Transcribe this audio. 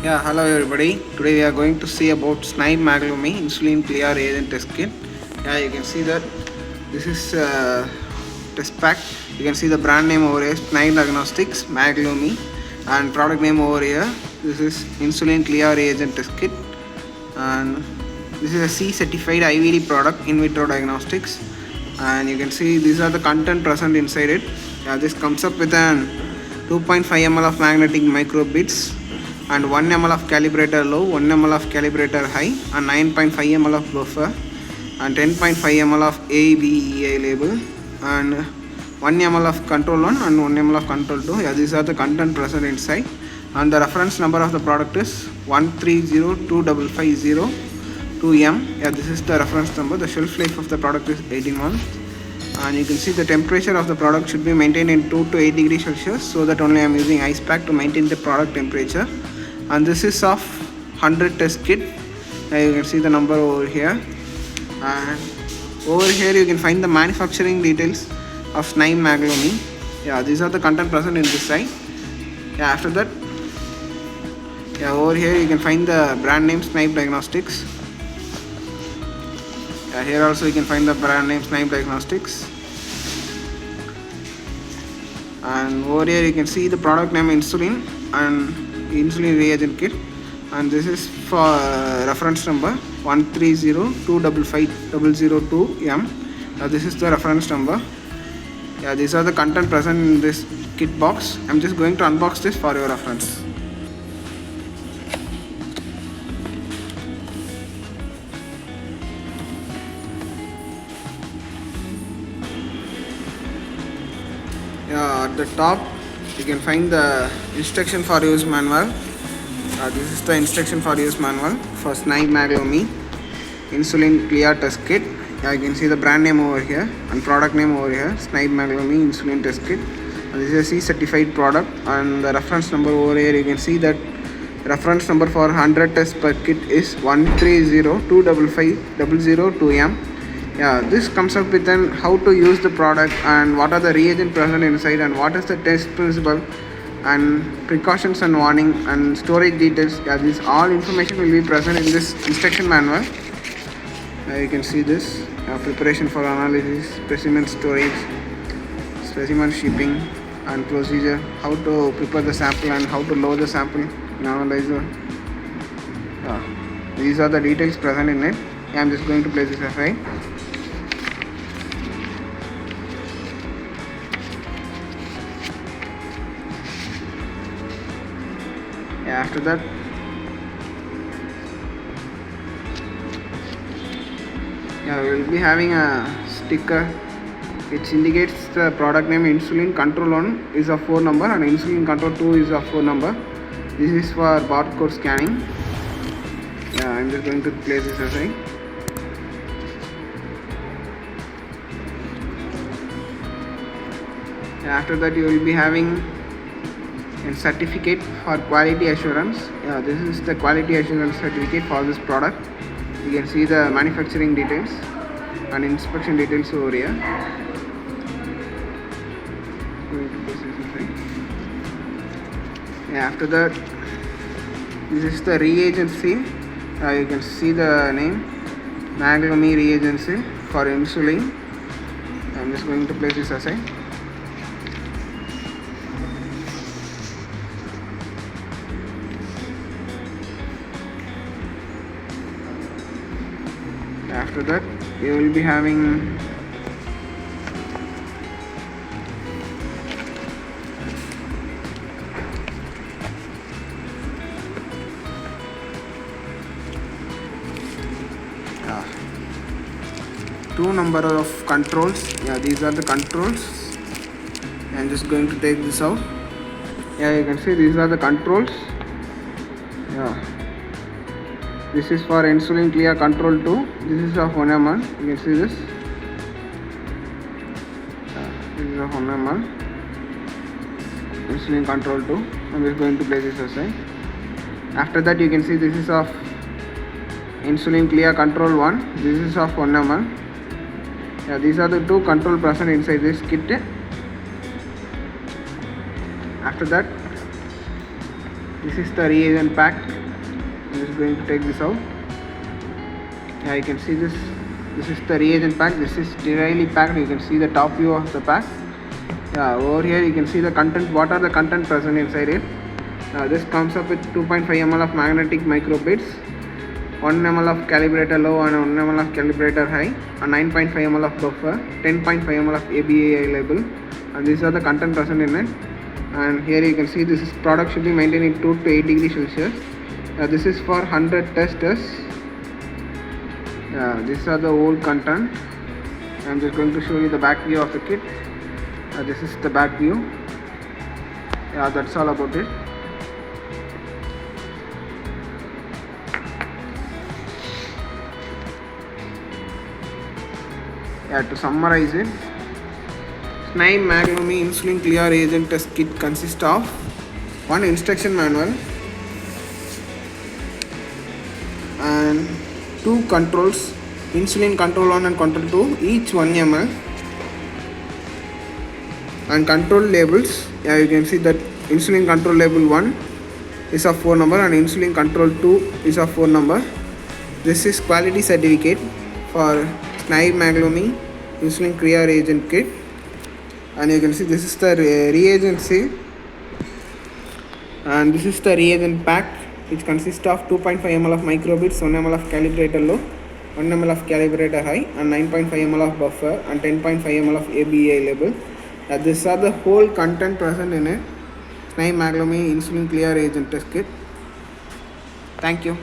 Yeah, hello everybody. Today we are going to see about Snibe MAGLUMI Insulin CLIA Reagent Test Kit. Yeah, you can see that this is test pack. You can see the brand name over here, Snibe Diagnostics MAGLUMI, and product name over here. This is Insulin CLIA Reagent Test Kit, and this is a C certified IVD product, in vitro diagnostics. And you can see these are the content present inside it. Yeah, this comes up with an 2.5 ml of magnetic microbits and 1 ml of calibrator low, 1 ml of calibrator high, and 9.5 ml of buffer, and 10.5 ml of ABEA label, and 1 ml of control 1 and 1 ml of control 2. Yeah, these are the content present inside, and the reference number of the product is 1302550-2M. Yeah, this is the reference number. The shelf life of the product is 18 months, and you can see the temperature of the product should be maintained in 2 to 8 degrees Celsius, so that only I am using ice pack to maintain the product temperature. And this is of 100 test kit. You can see the number over here, and over here you can find the manufacturing details of Snibe MAGLUMI. Yeah, these are the content present in this side. Yeah, after that, yeah, over here you can find the brand name Snibe Diagnostics. Yeah, here also you can find the brand name Snibe Diagnostics, and over here you can see the product name Insulin and Insulin Reagent Kit, and this is for reference number 130255002M. This is the reference number. Yeah, these are the content present in this kit box. I'm just going to unbox this for your reference. Yeah, at the top you can find the instruction for use manual. This is the instruction for use manual for Snibe MAGLUMI Insulin CLIA Test Kit. Yeah, you can see the brand name over here and product name over here, Snibe MAGLUMI Insulin Test Kit. This is a C certified product, and the reference number over here you can see that reference number for 100 tests per kit is 130255002M. Yeah, this comes up with an how to use the product and what are the reagent present inside and what is the test principle and precautions and warning and storage details. Yeah, this all information will be present in this instruction manual. You can see this preparation for analysis, specimen storage, specimen shipping and procedure, how to prepare the sample and how to load the sample in analyzer. These are the details present in it. I am just going to place this aside. After that, we will be having a sticker which indicates the product name. Insulin control 1 is of 4 number and insulin control 2 is of 4 number. This is for barcode scanning. I am just going to place this aside. After that, you will be having a certificate for quality assurance. This is the quality assurance certificate for this product. You can see the manufacturing details and inspection details over here. After that, this is the reagent seal. You can see the name MAGLUMI Reagent Seal for insulin. I'm just going to place this aside. After that, you will be having two number of controls. These are the controls. I'm just going to take this out. You can see these are the controls. This is for insulin CLIA control 2. This is of 1 ml. You can see this. This is of 1 ml. Insulin control 2. I'm just going to place this aside. After that, you can see this is of insulin CLIA control 1. This is of 1 ml. These are the two control present inside this kit. After that, This is the reagent pack. I'm just going to take this out. Yeah, you can see this. This is the reagent pack. This is sterilely packed. You can see the top view of the pack. Yeah, over here you can see the content. What are the content present inside it? This comes up with 2.5 ml of magnetic microbeads, 1 ml of calibrator low and 1 ml of calibrator high, a 9.5 ml of buffer, 10.5 ml of ABAI label, and these are the content present in it. And here you can see this product should be maintained in 2 to 8 degrees Celsius. This is for 100 testers. These are the whole content. I'm just going to show you the back view of the kit. This is the back view. Yeah, that's all about it. Yeah, to summarize it, Snibe MAGLUMI Insulin CLIA Reagent Test Kit consists of one instruction manual and two controls, insulin control 1 and control 2, each 1 ml, and control labels. Yeah, you can see that insulin control label 1 is of 4 number and insulin control 2 is of 4 number. This is quality certificate for Snibe MAGLUMI Insulin CLIA Reagent Kit. And you can see this is the reagent seal, and this is the reagent pack, which consists of 2.5 ml of microbeads, 1 ml of calibrator low, 1 ml of calibrator high, and 9.5 ml of buffer and 10.5 ml of ABA label. These are the whole content present in it. Snibe MAGLUMI Insulin CLIA Reagent Test Kit. Thank you.